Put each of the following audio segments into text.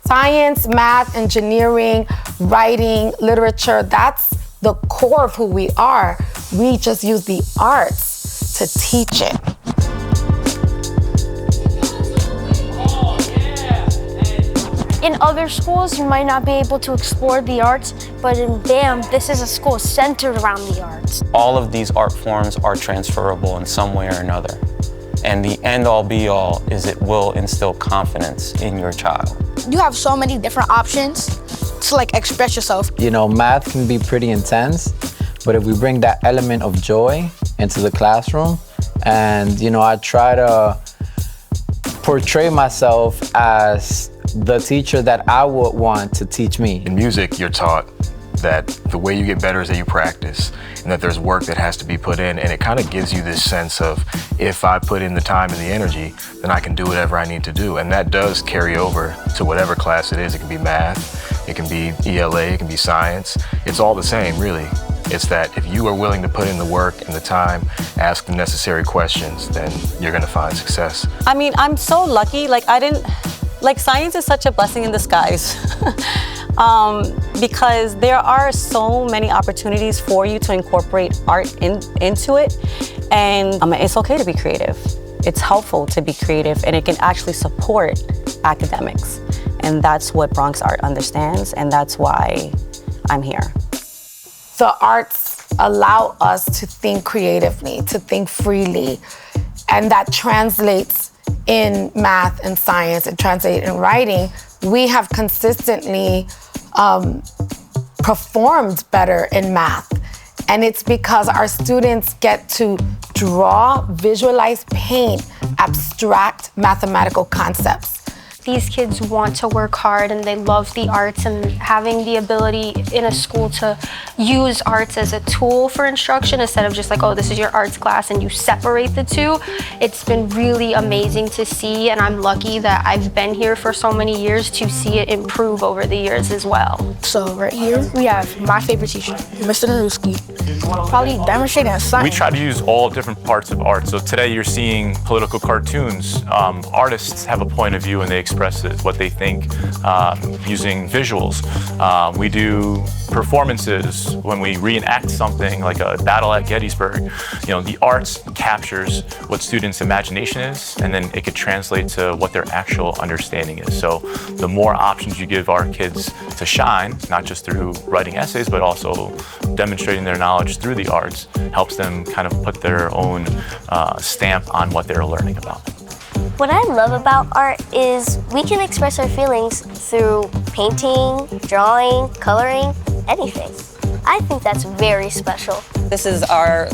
Science, math, engineering, writing, literature, that's the core of who we are. We just use the arts to teach it. In other schools, you might not be able to explore the arts, but in BAM, this is a school centered around the arts. All of these art forms are transferable in some way or another. And the end-all be-all is it will instill confidence in your child. You have so many different options to express yourself. You know, math can be pretty intense, but if we bring that element of joy into the classroom, and I try to portray myself as the teacher that I would want to teach me. In music, you're taught that the way you get better is that you practice, and that there's work that has to be put in, and it kind of gives you this sense of, if I put in the time and the energy, then I can do whatever I need to do. And that does carry over to whatever class it is. It can be math, it can be ELA, it can be science. It's all the same, really. It's that if you are willing to put in the work and the time, ask the necessary questions, then you're gonna find success. I mean, I'm so lucky, science is such a blessing in disguise. Because there are so many opportunities for you to incorporate art into it, and it's okay to be creative. It's helpful to be creative, and it can actually support academics. And that's what Bronx Art understands, and that's why I'm here. The arts allow us to think creatively, to think freely, and that translates in math and science, it translates in writing. We have consistently performed better in math. And it's because our students get to draw, visualize, paint, abstract mathematical concepts. These kids want to work hard and they love the arts, and having the ability in a school to use arts as a tool for instruction instead of just oh, this is your arts class and you separate the two. It's been really amazing to see, and I'm lucky that I've been here for so many years to see it improve over the years as well. So right here, we have my favorite teacher, Mr. Naruski, probably demonstrating science. We try to use all different parts of art. So today you're seeing political cartoons. Artists have a point of view and they express what they think using visuals. We do performances when we reenact something like a battle at Gettysburg. The arts captures what students' imagination is, and then it could translate to what their actual understanding is. So the more options you give our kids to shine, not just through writing essays, but also demonstrating their knowledge through the arts, helps them kind of put their own stamp on what they're learning about. What I love about art is we can express our feelings through painting, drawing, coloring, anything. I think that's very special. This is our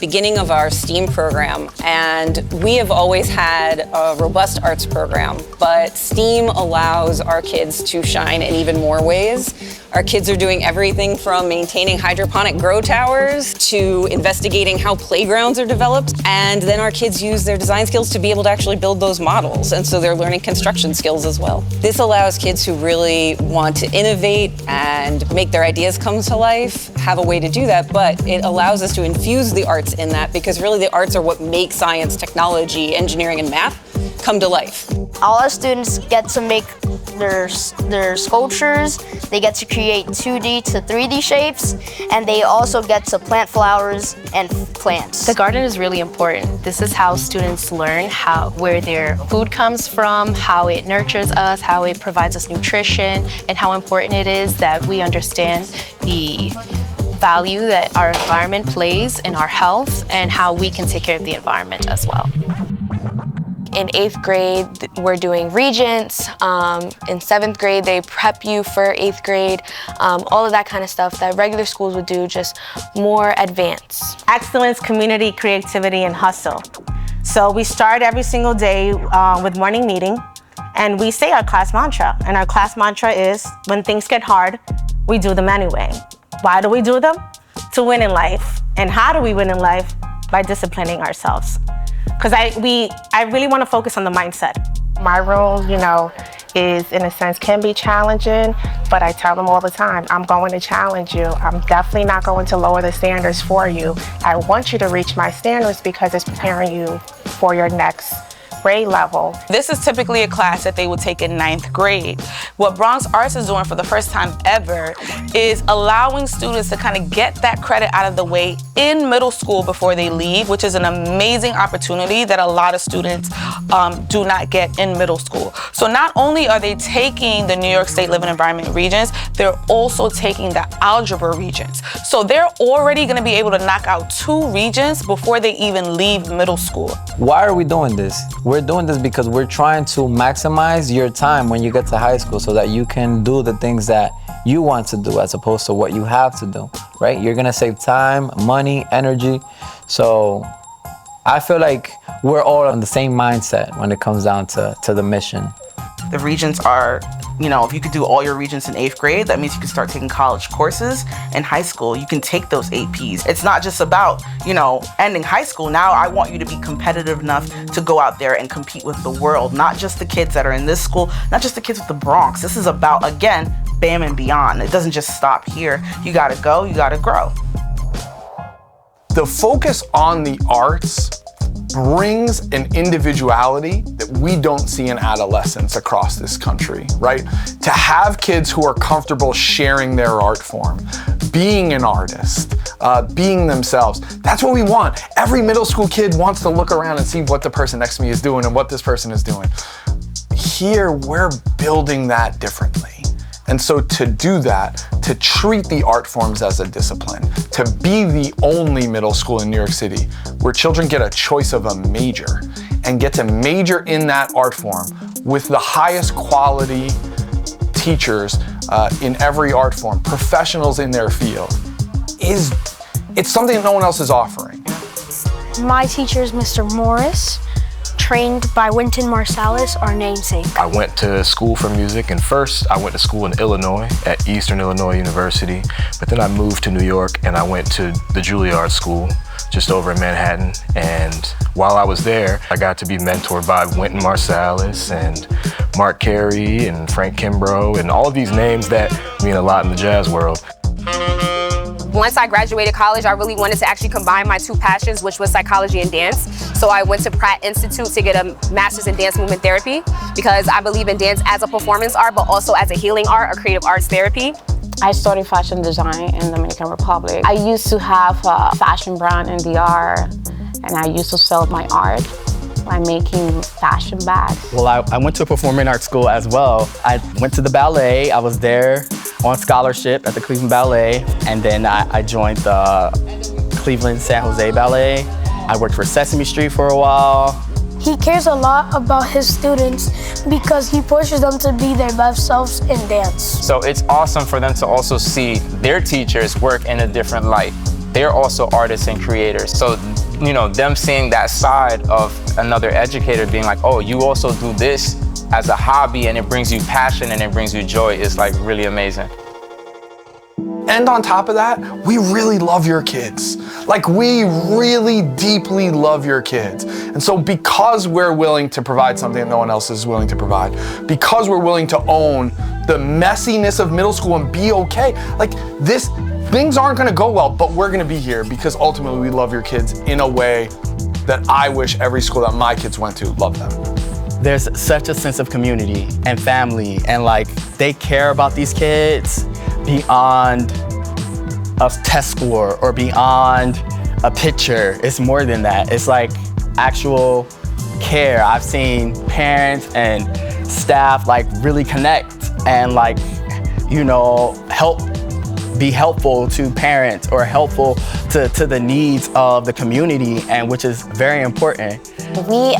beginning of our STEAM program, and we have always had a robust arts program, but STEAM allows our kids to shine in even more ways. Our kids are doing everything from maintaining hydroponic grow towers to investigating how playgrounds are developed, and then our kids use their design skills to be able to actually build those models, and so they're learning construction skills as well. This allows kids who really want to innovate and make their ideas come to life have a way to do that, but it allows us to infuse the arts in that, because really the arts are what make science, technology, engineering, and math come to life. All our students get to make their sculptures, they get to create 2D to 3D shapes, and they also get to plant flowers and plants. The garden is really important. This is how students learn where their food comes from, how it nurtures us, how it provides us nutrition, and how important it is that we understand the value that our environment plays in our health and how we can take care of the environment as well. In 8th grade, we're doing regents. In 7th grade, they prep you for 8th grade. All of that kind of stuff that regular schools would do, just more advanced. Excellence, community, creativity, and hustle. So we start every single day with morning meeting, and we say our class mantra. And our class mantra is, when things get hard, we do them anyway. Why do we do them? To win in life. And how do we win in life? By disciplining ourselves. Because I really want to focus on the mindset. My role, is in a sense can be challenging, but I tell them all the time, I'm going to challenge you. I'm definitely not going to lower the standards for you. I want you to reach my standards because it's preparing you for your next grade level. This is typically a class that they would take in 9th grade. What Bronx Arts is doing for the first time ever is allowing students to kind of get that credit out of the way in middle school before they leave, which is an amazing opportunity that a lot of students do not get in middle school. So not only are they taking the New York State Living Environment Regents, they're also taking the algebra Regents. So they're already going to be able to knock out 2 Regents before they even leave middle school. Why are we doing this? We're doing this because we're trying to maximize your time when you get to high school so that you can do the things that you want to do as opposed to what you have to do, right? You're gonna save time, money, energy. So I feel like we're all on the same mindset when it comes down to the mission. The Regents are, you know, if you could do all your Regents in 8th grade, that means you can start taking college courses. In high school, you can take those APs. It's not just about, you know, ending high school. Now I want you to be competitive enough to go out there and compete with the world, not just the kids that are in this school, not just the kids with the Bronx. This is about, again, BAM and beyond. It doesn't just stop here. You gotta go, you gotta grow. The focus on the arts brings an individuality that we don't see in adolescents across this country, right? To have kids who are comfortable sharing their art form, being an artist, being themselves, that's what we want. Every middle school kid wants to look around and see what the person next to me is doing and what this person is doing. Here, we're building that differently. And so to do that, to treat the art forms as a discipline, to be the only middle school in New York City where children get a choice of a major and get to major in that art form with the highest quality teachers in every art form, professionals in their field, it's something that no one else is offering. My teacher is Mr. Morris, trained by Wynton Marsalis, our namesake. I went to school for music, and first I went to school in Illinois at Eastern Illinois University, but then I moved to New York and I went to the Juilliard School just over in Manhattan. And while I was there, I got to be mentored by Wynton Marsalis and Mark Carey and Frank Kimbrough and all of these names that mean a lot in the jazz world. Once I graduated college, I really wanted to actually combine my 2 passions, which was psychology and dance. So I went to Pratt Institute to get a master's in dance movement therapy because I believe in dance as a performance art, but also as a healing art, a creative arts therapy. I studied fashion design in the Dominican Republic. I used to have a fashion brand in DR, and I used to sell my art by making fashion bags. Well, I went to a performing arts school as well. I went to the ballet. I was there on scholarship at the Cleveland Ballet, and then I joined the Cleveland San Jose Ballet. I worked for Sesame Street for a while. He cares a lot about his students because he pushes them to be their best selves in dance. So it's awesome for them to also see their teachers work in a different light. They're also artists and creators. So, you know, them seeing that side of another educator being like, oh, you also do this as a hobby and it brings you passion and it brings you joy is like really amazing. And on top of that, we really love your kids. Like, we really deeply love your kids. And so because we're willing to provide something that no one else is willing to provide, because we're willing to own the messiness of middle school and be okay, like this, things aren't gonna go well, but we're gonna be here because ultimately we love your kids in a way that I wish every school that my kids went to loved them. There's such a sense of community and family, and like they care about these kids beyond a test score or beyond a picture. It's more than that. It's like actual care. I've seen parents and staff like really connect and like, you know, be helpful to parents or helpful to the needs of the community, and which is very important. We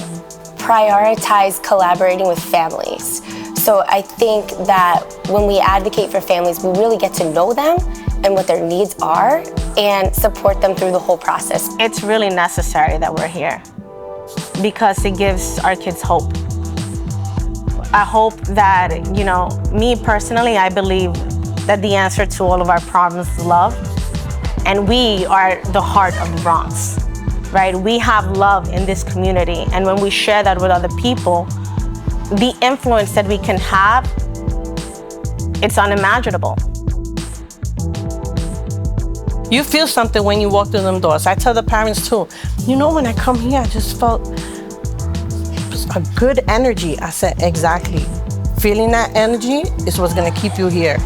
prioritize collaborating with families. So I think that when we advocate for families, we really get to know them and what their needs are and support them through the whole process. It's really necessary that we're here because it gives our kids hope. I hope that, you know, me personally, I believe that the answer to all of our problems is love. And we are the heart of the Bronx, right? We have love in this community. And when we share that with other people, the influence that we can have, it's unimaginable. You feel something when you walk through them doors. I tell the parents too, you know, when I come here, I just felt A good energy, I said exactly. Feeling that energy is what's gonna keep you here.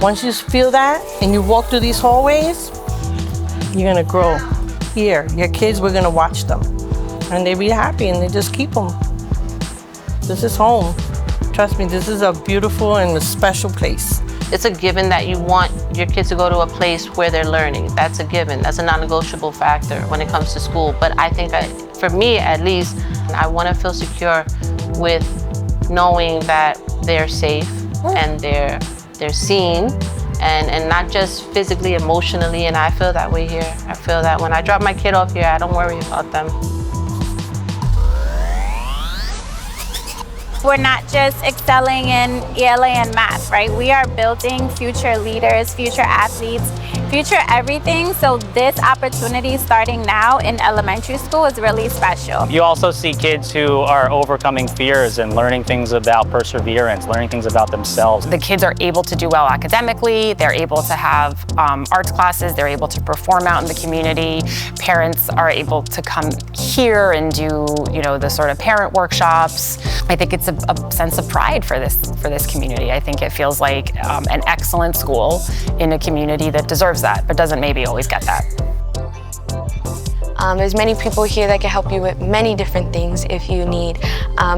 Once you feel that and you walk through these hallways, you're gonna grow here. Your kids, we're gonna watch them. And they be happy and they just keep them. This is home. Trust me, this is a beautiful and a special place. It's a given that you want your kids to go to a place where they're learning. That's a given. That's a non-negotiable factor when it comes to school. But I think for me, at least, I want to feel secure with knowing that they're safe and they're seen, and not just physically, emotionally. And I feel that way here. I feel that when I drop my kid off here, I don't worry about them. We're not just excelling in ELA and math, right? We are building future leaders, future athletes, future everything. So this opportunity starting now in elementary school is really special. You also see kids who are overcoming fears and learning things about perseverance, learning things about themselves. The kids are able to do well academically, they're able to have arts classes, they're able to perform out in the community. Parents are able to come here and do, the sort of parent workshops. I think it's a sense of pride for this community. I think it feels like an excellent school in a community that deserves that, but doesn't maybe always get that. There's many people here that can help you with many different things if you need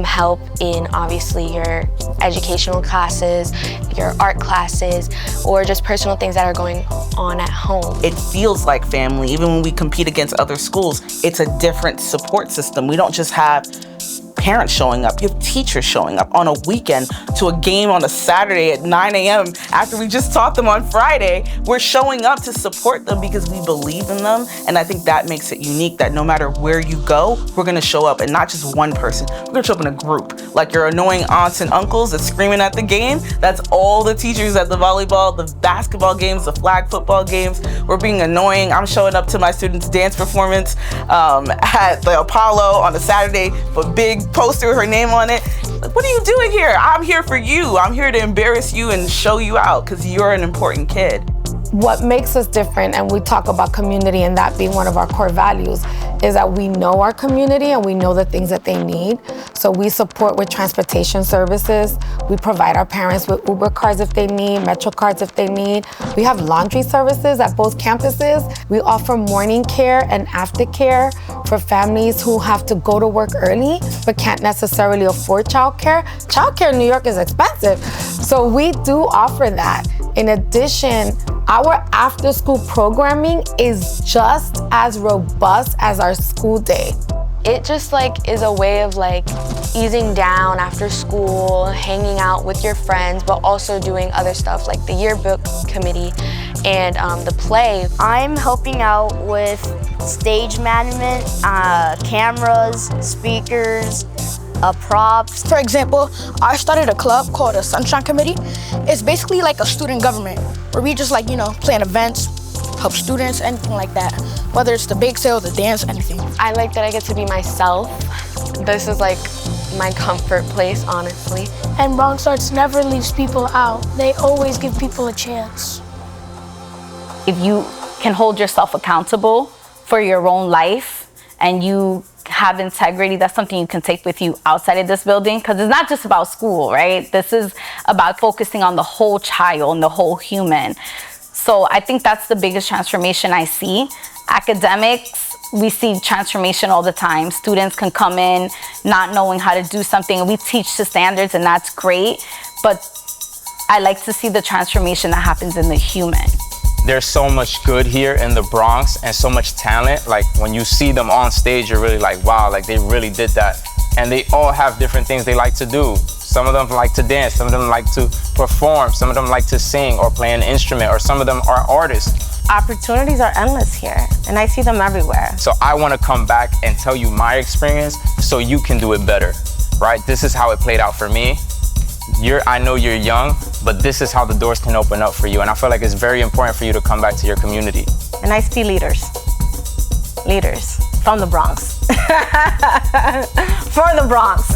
help in obviously your educational classes, your art classes, or just personal things that are going on at home. It feels like family. Even when we compete against other schools, it's a different support system. We don't just have parents showing up, you have teachers showing up on a weekend to a game on a Saturday at 9 a.m. after we just taught them on Friday. We're showing up to support them because we believe in them. And I think that makes it unique, that no matter where you go, we're gonna show up, and not just one person. We're gonna show up in a group. Like your annoying aunts and uncles that's screaming at the game, that's all the teachers at the volleyball, the basketball games, the flag football games. We're being annoying. I'm showing up to my students' dance performance at the Apollo on a Saturday, but big poster with her name on it. Like, what are you doing here? I'm here for you. I'm here to embarrass you and show you out because you're an important kid. What makes us different, and we talk about community and that being one of our core values, is that we know our community and we know the things that they need. So we support with transportation services. We provide our parents with Uber cars if they need, Metro cards if they need. We have laundry services at both campuses. We offer morning care and aftercare for families who have to go to work early but can't necessarily afford childcare. Childcare in New York is expensive. So we do offer that. In addition, our after-school programming is just as robust as our school day. It just is a way of easing down after school, hanging out with your friends, but also doing other stuff like the yearbook committee and the play. I'm helping out with stage management, cameras, speakers, props. For example, I started a club called a Sunshine Committee. It's basically like a student government where we just plan events, help students, anything like that. Whether it's the bake sale, the dance, anything. I like that I get to be myself. This is my comfort place, honestly. And Bronx Arts never leaves people out. They always give people a chance. If you can hold yourself accountable for your own life and you have integrity, that's something you can take with you outside of this building, because it's not just about school, right? This is about focusing on the whole child and the whole human. So I think that's the biggest transformation I see. Academics, we see transformation all the time. Students can come in not knowing how to do something, and we teach to standards, and that's great. But I like to see the transformation that happens in the human. There's so much good here in the Bronx and so much talent. When you see them on stage, you're really like, wow, they really did that. And they all have different things they like to do. Some of them like to dance, some of them like to perform, some of them like to sing or play an instrument, or some of them are artists. Opportunities are endless here, and I see them everywhere. So I want to come back and tell you my experience so you can do it better, right? This is how it played out for me. I know you're young, but this is how the doors can open up for you. And I feel like it's very important for you to come back to your community. And I see leaders from the Bronx. For the Bronx.